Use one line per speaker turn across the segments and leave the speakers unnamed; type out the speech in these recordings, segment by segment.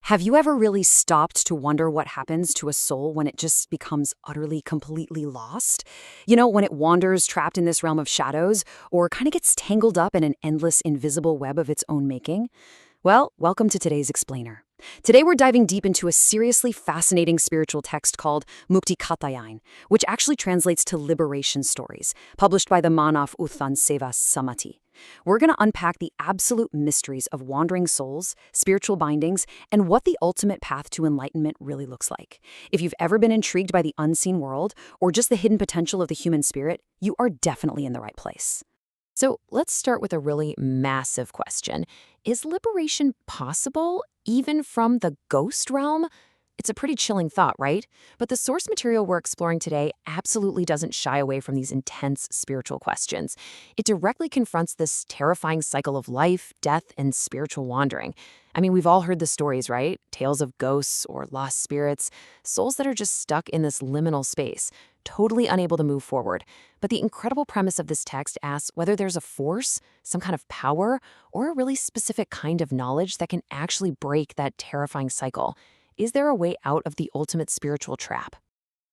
Have you ever really stopped to wonder what happens to a soul when it just becomes utterly, completely lost? When it wanders trapped in this realm of shadows, or kind of gets tangled up in an endless, invisible web of its own making? Well, welcome to today's Explainer. Today we're diving deep into a seriously fascinating spiritual text called Mukti Kathayein, which actually translates to liberation stories, published by the Manav Utthan Sewa Samiti. We're going to unpack the absolute mysteries of wandering souls, spiritual bindings, and what the ultimate path to enlightenment really looks like. If you've ever been intrigued by the unseen world, or just the hidden potential of the human spirit, you are definitely in the right place.
So let's start with a really massive question. Is liberation possible, even from the ghost realm? It's a pretty chilling thought, right? But the source material we're exploring today absolutely doesn't shy away from these intense spiritual questions. It directly confronts this terrifying cycle of life, death, and spiritual wandering. I mean, we've all heard the stories, right? Tales of ghosts or lost spirits, souls that are just stuck in this liminal space, totally unable to move forward. But the incredible premise of this text asks whether there's a force, some kind of power, or a really specific kind of knowledge that can actually break that terrifying cycle. Is there a way out of the ultimate spiritual trap?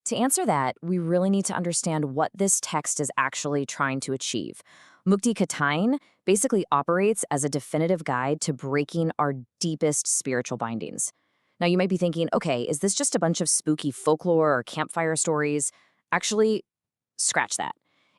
To answer that, we really need to understand what this text is actually trying to achieve. Mukti Kathayein basically operates as a definitive guide to breaking our deepest spiritual bindings. Now, you might be thinking, okay, is this just a bunch of spooky folklore or campfire stories? Actually, scratch that.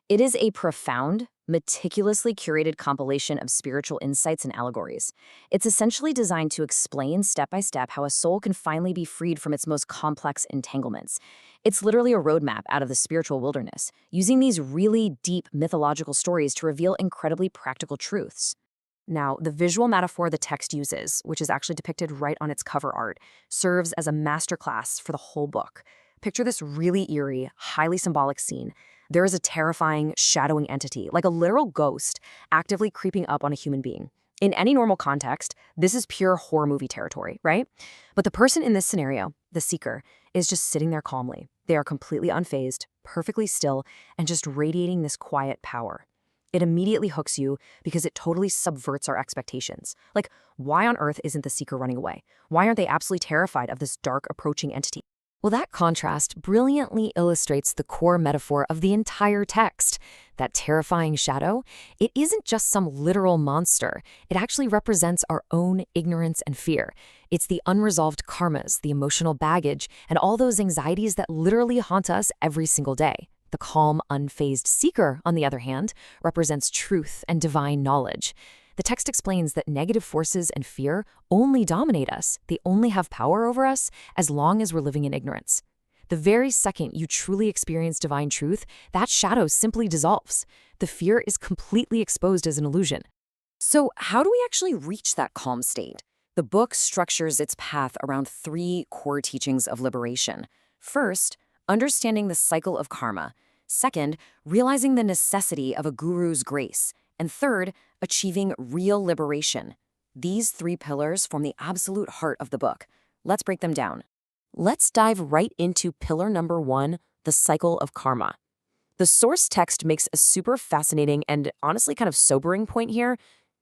It is a profound, meticulously curated compilation of spiritual insights and allegories. It's essentially designed to explain step by step how a soul can finally be freed from its most complex entanglements. It's literally a roadmap out of the spiritual wilderness, using these really deep mythological stories to reveal incredibly practical truths. Now, the visual metaphor the text uses, which is actually depicted right on its cover art, serves as a masterclass for the whole book. Picture this really eerie, highly symbolic scene. There is a terrifying, shadowing entity, like a literal ghost, actively creeping up on a human being. In any normal context, this is pure horror movie territory, right? But the person in this scenario, the seeker, is just sitting there calmly. They are completely unfazed, perfectly still, and just radiating this quiet power. It immediately hooks you because it totally subverts our expectations. Like, why on earth isn't the seeker running away? Why aren't they absolutely terrified of this dark, approaching entity?
Well, that contrast brilliantly illustrates the core metaphor of the entire text. That terrifying shadow, it isn't just some literal monster. It actually represents our own ignorance and fear. It's the unresolved karmas, the emotional baggage, and all those anxieties that literally haunt us every single day. The calm, unfazed seeker, on the other hand, represents truth and divine knowledge. The text explains that negative forces and fear only dominate us. They only have power over us as long as we're living in ignorance. The very second you truly experience divine truth, that shadow simply dissolves. The fear is completely exposed as an illusion.
So, how do we actually reach that calm state? The book structures its path around three core teachings of liberation. First, understanding the cycle of karma. Second, realizing the necessity of a guru's grace. And third, achieving real liberation. These three pillars form the absolute heart of the book. Let's break them down.
Let's dive right into pillar number 1, the cycle of karma. The source text makes a super fascinating and honestly kind of sobering point here.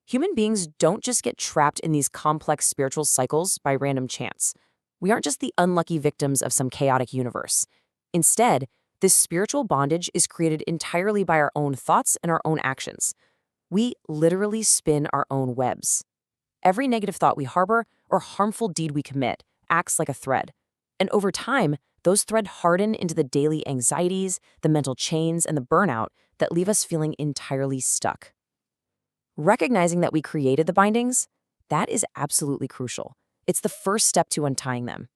Human beings don't just get trapped in these complex spiritual cycles by random chance. We aren't just the unlucky victims of some chaotic universe. Instead, this spiritual bondage is created entirely by our own thoughts and our own actions. We literally spin our own webs. Every negative thought we harbor or harmful deed we commit acts like a thread. And over time, those threads harden into the daily anxieties, the mental chains, and the burnout that leave us feeling entirely stuck. Recognizing that we created the bindings, that is absolutely crucial. It's the first step to untying them.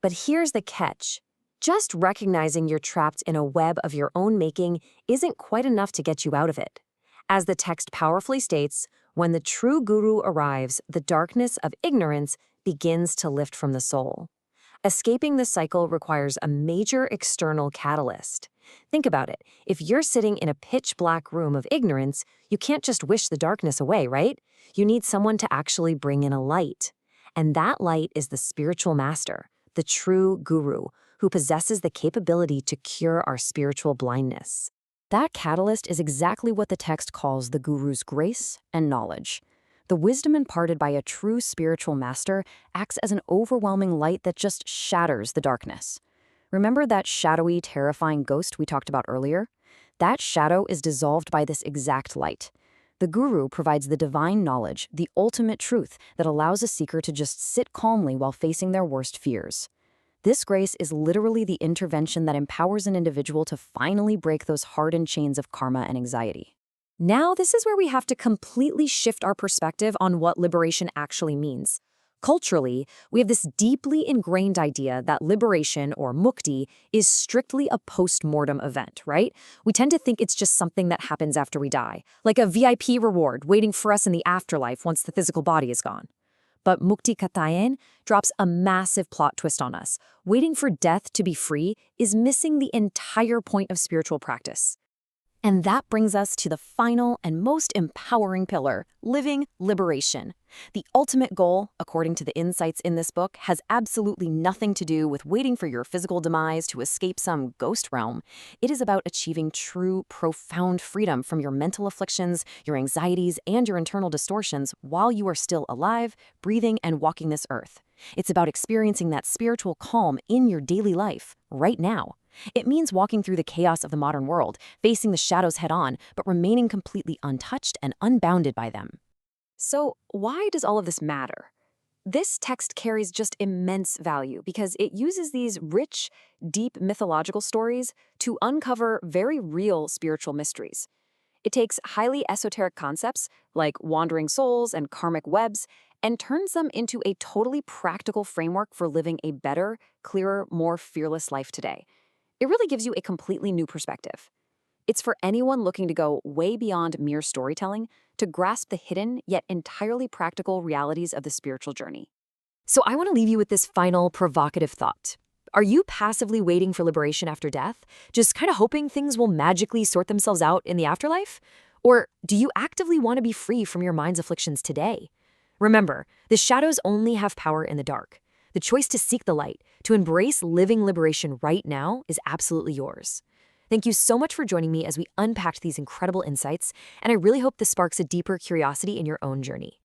But here's the catch. Just recognizing you're trapped in a web of your own making isn't quite enough to get you out of it. As the text powerfully states, when the true guru arrives, the darkness of ignorance begins to lift from the soul. Escaping the cycle requires a major external catalyst. Think about it. If you're sitting in a pitch-black room of ignorance, you can't just wish the darkness away, right? You need someone to actually bring in a light. And that light is the spiritual master, the true guru, who possesses the capability to cure our spiritual blindness. That catalyst is exactly what the text calls the guru's grace and knowledge. The wisdom imparted by a true spiritual master acts as an overwhelming light that just shatters the darkness. Remember that shadowy, terrifying ghost we talked about earlier? That shadow is dissolved by this exact light. The guru provides the divine knowledge, the ultimate truth that allows a seeker to just sit calmly while facing their worst fears. This grace is literally the intervention that empowers an individual to finally break those hardened chains of karma and anxiety.
Now, this is where we have to completely shift our perspective on what liberation actually means. Culturally, we have this deeply ingrained idea that liberation, or mukti, is strictly a post-mortem event, right? We tend to think it's just something that happens after we die, like a VIP reward waiting for us in the afterlife once the physical body is gone. But Mukti Kathayein drops a massive plot twist on us. Waiting for death to be free is missing the entire point of spiritual practice. And that brings us to the final and most empowering pillar, living liberation. The ultimate goal, according to the insights in this book, has absolutely nothing to do with waiting for your physical demise to escape some ghost realm. It is about achieving true, profound freedom from your mental afflictions, your anxieties, and your internal distortions while you are still alive, breathing, and walking this earth. It's about experiencing that spiritual calm in your daily life, right now. It means walking through the chaos of the modern world, facing the shadows head-on, but remaining completely untouched and unbounded by them.
So, why does all of this matter? This text carries just immense value because it uses these rich, deep mythological stories to uncover very real spiritual mysteries. It takes highly esoteric concepts like wandering souls and karmic webs and turns them into a totally practical framework for living a better, clearer, more fearless life today. It really gives you a completely new perspective. It's for anyone looking to go way beyond mere storytelling to grasp the hidden yet entirely practical realities of the spiritual journey. So I want to leave you with this final provocative thought. Are you passively waiting for liberation after death, just kind of hoping things will magically sort themselves out in the afterlife? Or do you actively want to be free from your mind's afflictions today? Remember, the shadows only have power in the dark. The choice to seek the light, to embrace living liberation right now, is absolutely yours. Thank you so much for joining me as we unpacked these incredible insights, and I really hope this sparks a deeper curiosity in your own journey.